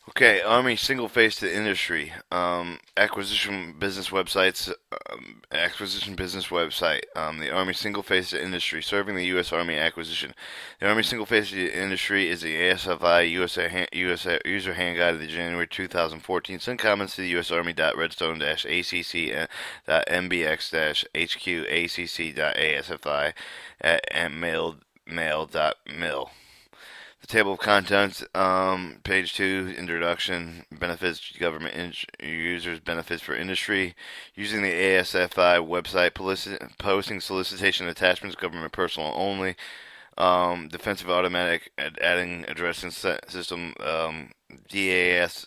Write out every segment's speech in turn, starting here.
Okay, Army single face to industry. Acquisition business websites. Acquisition business website. The Army single face to industry, serving the U.S. Army acquisition. The Army single face to industry is the ASFI USA user hand guide of the January 2014. Send comments to the U.S. Army.redstone-acc.mbx-hqacc.asfi at mail.mil. The table of contents, page 2, introduction, benefits, government users, benefits for industry, using the ASFI website, posting solicitation attachments, government personnel only, defensive automatic adding addressing system, DAASC,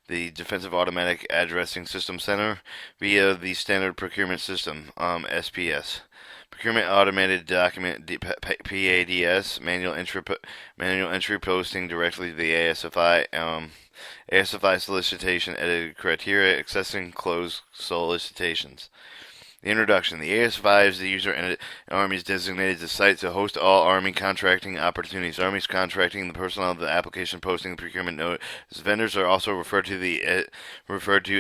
the Defensive Automatic Addressing System Center, via the Standard Procurement System, SPS. Procurement Automated Document PADS, manual entry posting directly to the ASFI, ASFI solicitation edited criteria, accessing closed solicitations. The introduction. The AS5 is the user and Army is designated the site to host all Army contracting opportunities. Army's contracting the personnel of the application posting the procurement notice. Vendors are also referred to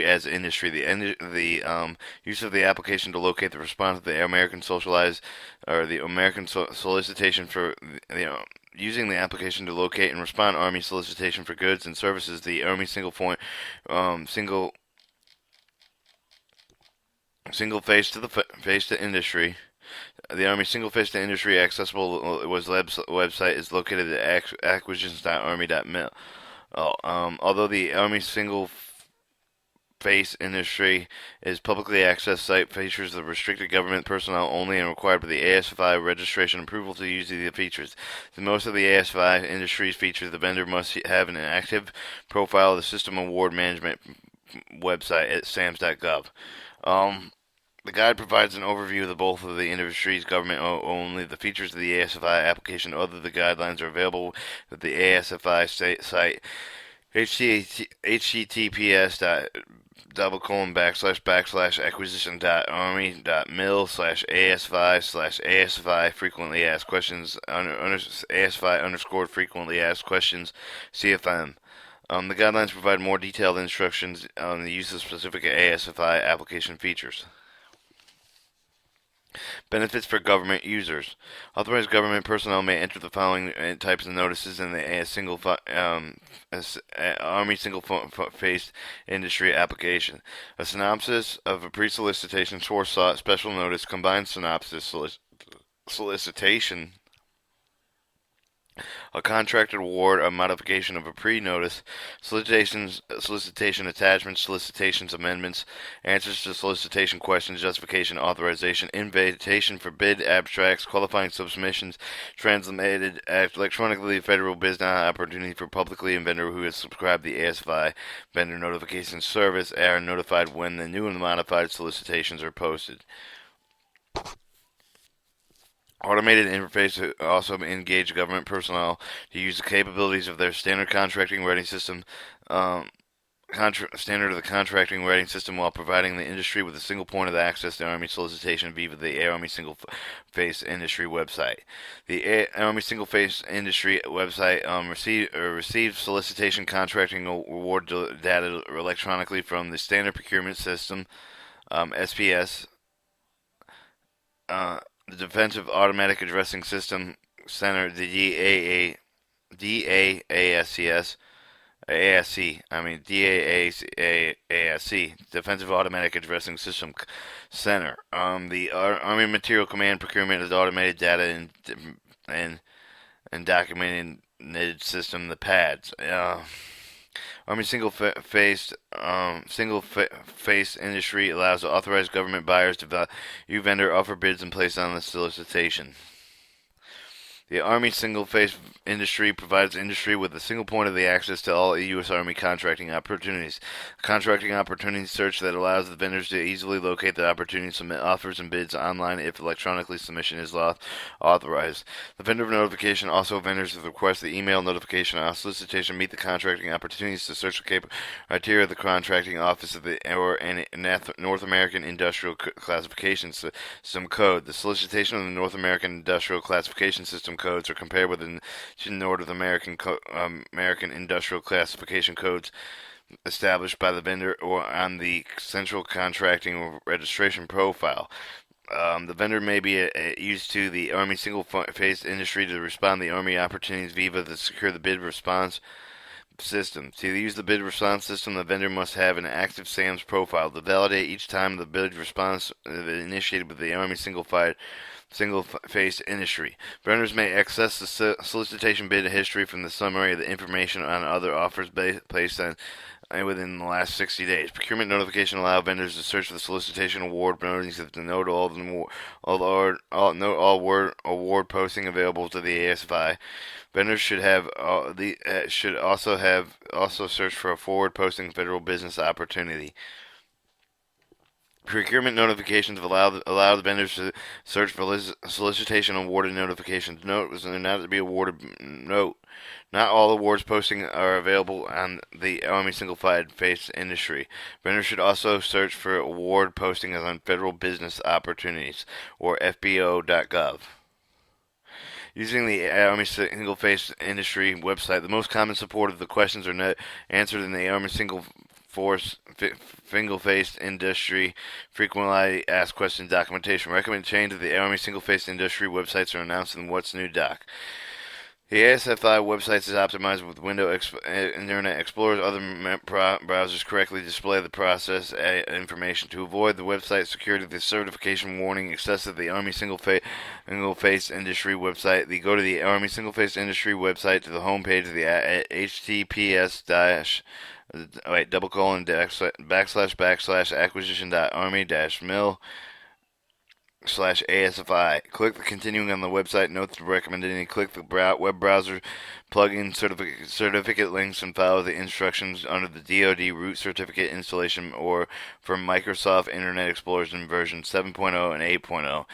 as industry. The use of the application to locate the response of the American socialized or the American solicitation for using the application to locate and respond Army solicitation for goods and services. The Army single face to industry. The Army single face to industry accessible website is located at acquisitions.army.mil. Although the Army single face industry is publicly accessed site features the restricted government personnel only and required by the ASFI registration approval to use the features. Most of the ASFI industries features the vendor must have an active profile of the System Award Management website at SAMS.gov. The guide provides an overview of both of the industries, government only, the features of the ASFI application. Other the guidelines are available at the ASFI site, https acquisition.army.mil/ASFI/ASFI frequently asked questions ASFI underscore frequently asked questions CFM. The guidelines provide more detailed instructions on the use of specific ASFI application features. Benefits for government users. Authorized government personnel may enter the following types of notices in the Army single-faced industry application. A synopsis of a pre-solicitation source sought special notice, combined synopsis solicitation, a contracted award, a modification of a pre-notice, solicitation attachments, solicitations amendments, answers to solicitation questions, justification, authorization, invitation for bid abstracts, qualifying submissions, translated electronically, federal business opportunity for publicly and vendor who has subscribed the ASFI vendor notification service are notified when the new and modified solicitations are posted. Automated interface also engage government personnel to use the capabilities of their standard contracting writing system, standard of the contracting writing system, while providing the industry with a single point of access to Army solicitation via the Army Single Face Industry website. The Army Single Face Industry website receives solicitation contracting award data electronically from the Standard Procurement System, SPS. The Defensive Automatic Addressing System Center, the DAASCS, DAASC, Defensive Automatic Addressing System Center. The Army Material Command procurement is automated data and documented system, the PADS. Army single face industry allows authorized government buyers to value vendor offer bids and place on the solicitation. The Army single face industry provides industry with a single point of the access to all U.S. Army contracting opportunities. A contracting opportunity search that allows the vendors to easily locate the opportunity to submit offers and bids online if electronically submission is authorized. The vendor notification also vendors request the email notification on solicitation meet the contracting opportunities to search the criteria of the contracting office of the North American Industrial Classification System code. The solicitation of the North American Industrial Classification System codes are compared with the North American American Industrial Classification Codes established by the vendor or on the Central Contracting or Registration Profile. The vendor may be used to the Army single-phase industry to respond to the Army opportunities via the secure the bid response system. To use the bid response system, the vendor must have an active SAMS profile to validate each time the bid response initiated with the Army single-phase industry. Vendors may access the solicitation bid history from the summary of the information on other offers placed on within the last 60 days. Procurement notification allow vendors to search for the solicitation award notice to note all award posting available to the ASFI. Vendors should also search for a forward posting federal business opportunity. Procurement notifications allow the vendors to search for solicitation awarded notifications. Note was not to be awarded. Note, not all awards posting are available on the Army single-phase industry. Vendors should also search for award postings on Federal Business Opportunities or FBO.gov. Using the Army single-phase industry website, the most common support of the questions are answered in the Army single-phase industry frequently asked questions documentation. Recommended change to the Army single-phase industry websites are announced in What's New doc. The ASFI website is optimized with Internet Explorer's other browsers correctly display the process information. To avoid the website security, the certification warning accessible to the Army single-phase industry website. Go to the Army single-phase industry website to the homepage of the https /acquisition.army-mil/ASFI. Click the continuing on the website. Note the recommended. Click the web browser plugin certificate links and follow the instructions under the DoD root certificate installation or from Microsoft Internet Explorer in version 7.0 and 8.0.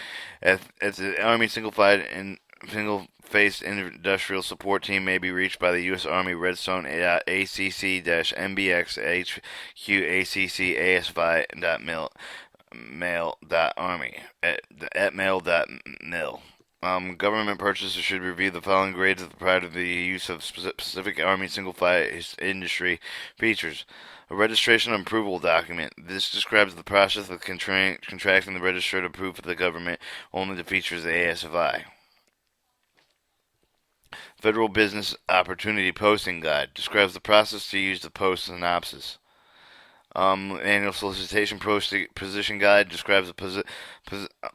At the Army single-phase industrial support team may be reached by the U.S. Army Redstone ACC-MBX-HQACC-ASFI.mil mail.army at mail.mil. Government purchasers should review the following grades prior to the use of specific Army single-phase industry features. A registration approval document. This describes the process of contracting the register to approve for the government only the features of the ASFI. Federal Business Opportunity Posting Guide describes the process to use the post synopsis. Annual Solicitation Position Guide describes the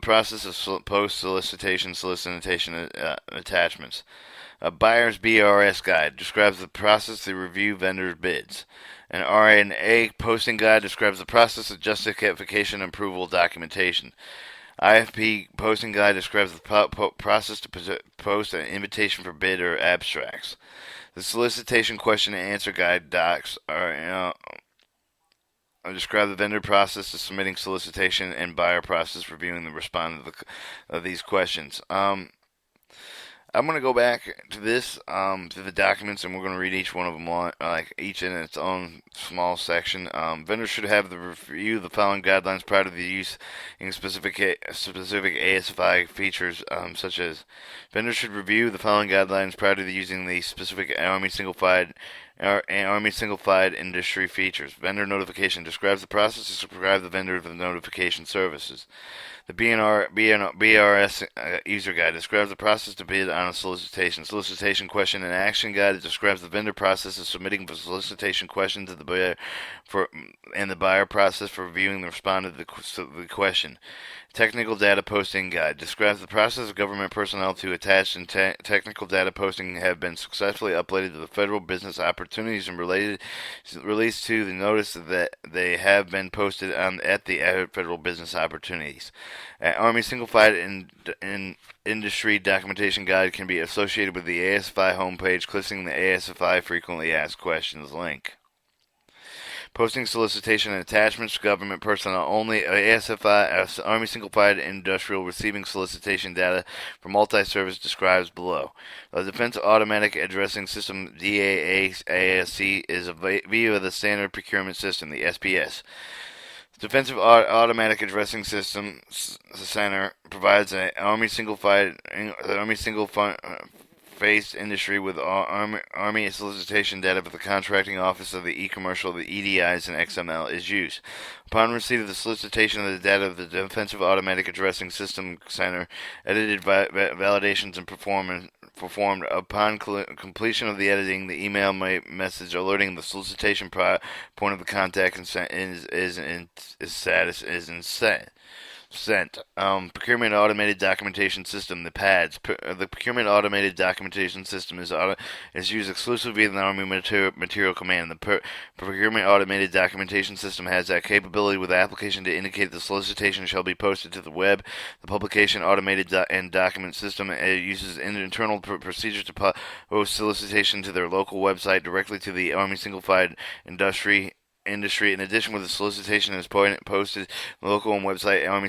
process of post solicitation attachments. A Buyer's BRS Guide describes the process to review vendor bids. An RNA Posting Guide describes the process of justification and approval documentation. IFP Posting Guide describes the process to post an invitation for bid or abstracts. The Solicitation Question and Answer Guide docs describe the vendor process of submitting solicitation and buyer process reviewing the response of these questions. I'm going to go back to this, to the documents, and we're going to read each one of them, each in its own small section. Vendors should have the review the following guidelines prior to the use in specific ASFI features, such as vendors should review the following guidelines prior to using the specific Army single-phase industry features. Vendor notification describes the process to subscribe the vendor of the notification services. The BRS user guide describes the process to bid on a solicitation. Solicitation question and action guide describes the vendor process of submitting the solicitation question to the buyer and the buyer process for reviewing the respondent to the question. Technical Data Posting Guide describes the process of government personnel to attach and technical data posting have been successfully uploaded to the federal business opportunities and released to the notice that they have been posted at the federal business opportunities. Army Single-Phase Industry Documentation Guide can be associated with the ASFI homepage, clicking the ASFI Frequently Asked Questions link. Posting solicitation and attachments, government personnel only. ASFI, Army Single-Phase Industrial receiving solicitation data for multi-service describes below. The Defense Automatic Addressing System DAASC is via the Standard Procurement System, the SPS. Defensive Automatic Addressing System Center provides an Army Single-Phase face industry with Army solicitation data for the contracting office of the e-commercial, the EDIs, and XML is used. Upon receipt of the solicitation of the data of the Defensive Automatic Addressing System Center, edited validations and performed. Upon completion of the editing, the email message alerting the solicitation point of the contact status is in sent. Procurement Automated Documentation System, the PADS. The Procurement Automated Documentation System is used exclusively in the Army Material Command. The Procurement Automated Documentation System has that capability with the application to indicate the solicitation shall be posted to the web. The Publication Automated and Document System uses internal procedures to post solicitation to their local website directly to the Army Single-File Industry. In addition, with the solicitation is posted, the local and website Army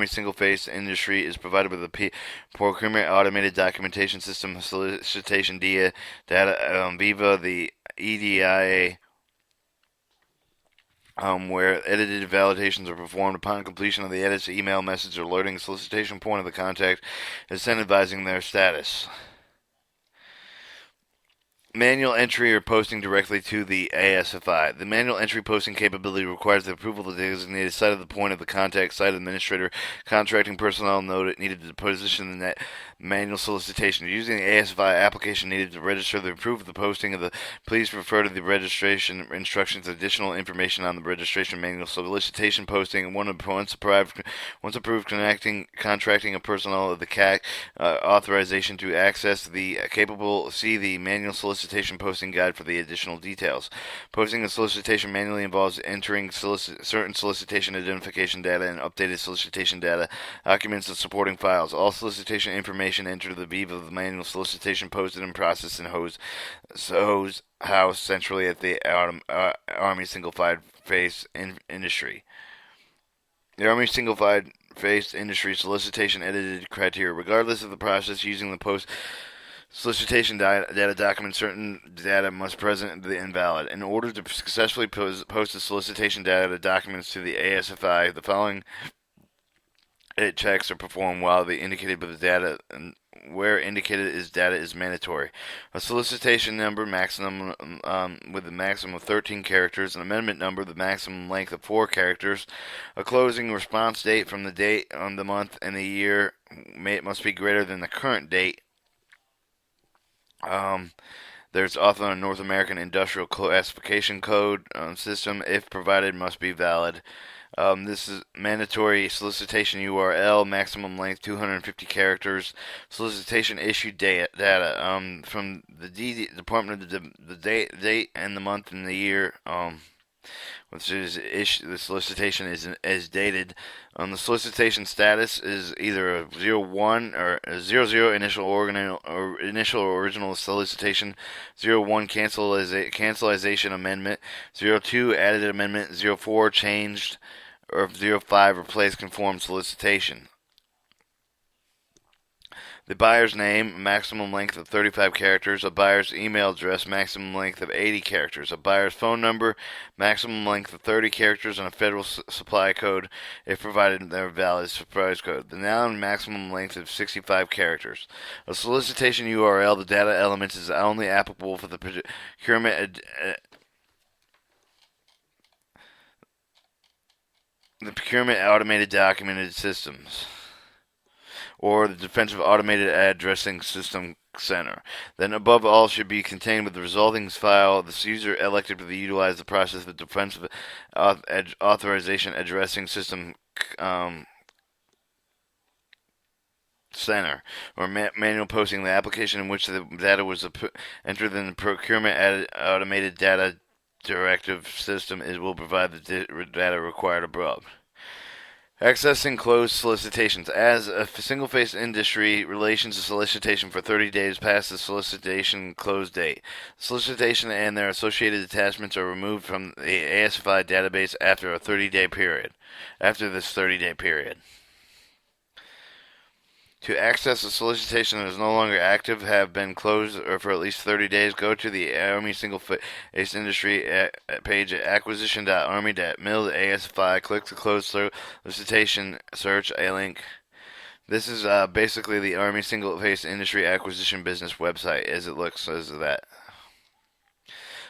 Single Face Industry is provided with the Procurement Automated Documentation System solicitation data Viva the EDIA. Where edited validations are performed. Upon completion of the edits, email message alerting solicitation point of the contact is sent advising their status. Manual entry or posting directly to the ASFI. The manual entry posting capability requires the approval of the designated site of the point of the contact site administrator, contracting personnel needed to position the manual solicitation. Using the ASFI application needed to register the approve of the posting of the. Please refer to the registration instructions. Additional information on the registration manual solicitation posting. Once approved, contracting a personnel of the CAC authorization to access the capable. See the manual solicitation posting guide for the additional details. Posting a solicitation manually involves entering certain solicitation identification data and updated solicitation data, documents, and supporting files. All solicitation information entered the Viva of the manual solicitation posted and processed in hose house centrally at the Army Single-File Face Industry. The Army Single-File Face Industry solicitation edited criteria. Regardless of the process using the post solicitation data document, certain data must present the invalid. In order to successfully post the solicitation data documents to the ASFI, the following edit checks are performed while the indicated by the data and where indicated is data is mandatory. A solicitation number maximum with a maximum of 13 characters, an amendment number, the maximum length of 4 characters, a closing response date from the date on the month and the year must be greater than the current date. There's also a North American Industrial Classification Code system, if provided, must be valid. This is mandatory solicitation URL, maximum length 250 characters. Solicitation issued data from the Department of the date and the month and the year. Which is the solicitation is dated. The solicitation status is either a 01 or a 00 initial original solicitation, 01 cancellation amendment, 02 added amendment, 04 changed, or 05 replaced conformed solicitation. The buyer's name, maximum length of 35 characters. A buyer's email address, maximum length of 80 characters. A buyer's phone number, maximum length of 30 characters, and a federal supply code, if provided they're valid supply code. The noun, maximum length of 65 characters. A solicitation URL, the data elements is only applicable for the procurement automated documented systems, or the Defensive Automated Addressing System Center. Then above all should be contained with the resulting file. The user elected to utilize the process of the Defensive Authorization Addressing System Center, or manual posting. The application in which the data was entered in the Procurement Automated Data Directive System will provide the data required above. Accessing closed solicitations. As a single-face industry, relations to solicitation for 30 days past the solicitation close date. Solicitation and their associated attachments are removed from the ASFI database after a 30-day period. After this 30-day period. To access a solicitation that is no longer active, have been closed, or for at least 30 days, go to the Army Single Face Industry page at acquisition.army.mil.asfi. Click the closed solicitation, search a link This is basically the Army single-phase industry acquisition business website, as it looks as that.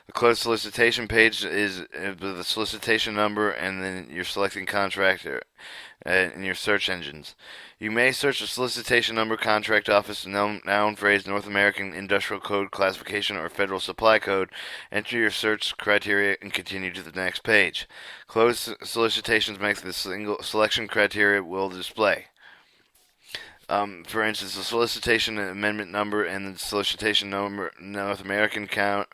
The closed solicitation page is the solicitation number, and then you're selecting contractor in your search engines. You may search the solicitation number, contract office, noun phrase, North American Industrial Code classification, or Federal Supply Code. Enter your search criteria and continue to the next page. Closed solicitations make the single selection criteria will display. For instance, the solicitation amendment number and the solicitation number, North American count,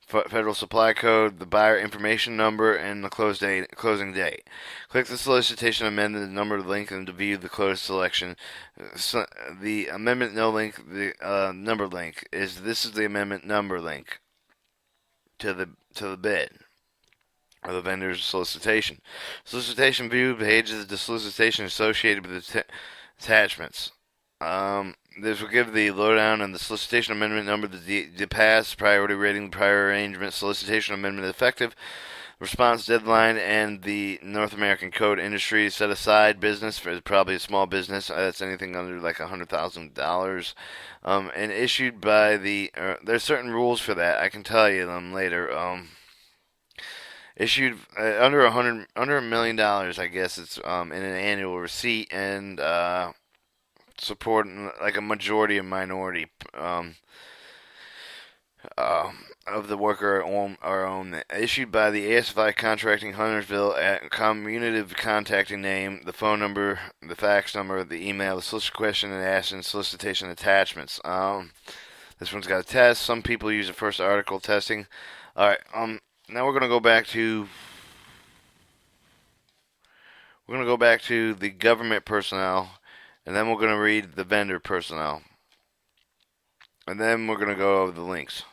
Federal Supply Code, the buyer information number, and the closing date. Click the solicitation amendment number link and to view the closed selection. The amendment no link, the number link this is the amendment number link to the bid or the vendor's solicitation. Solicitation view page is the solicitation associated with the attachments. This will give the lowdown on the solicitation amendment number, the pass, priority rating, prior arrangement, solicitation amendment effective, response deadline, and the North American Code industry set aside business for probably a small business. That's anything under like $100,000. And issued by there's certain rules for that. I can tell you them later. Issued under $1 million, I guess it's in an annual receipt and supporting like a majority and minority of the worker are owned. Issued by the ASFI Contracting Huntersville at commutative contacting name, the phone number, the fax number, the email, the solicitation question and ask, and solicitation attachments. This one's got a test. Some people use the first article testing. All right. Now we're gonna go back to the government personnel, and then we're gonna read the vendor personnel, and then we're gonna go over the links.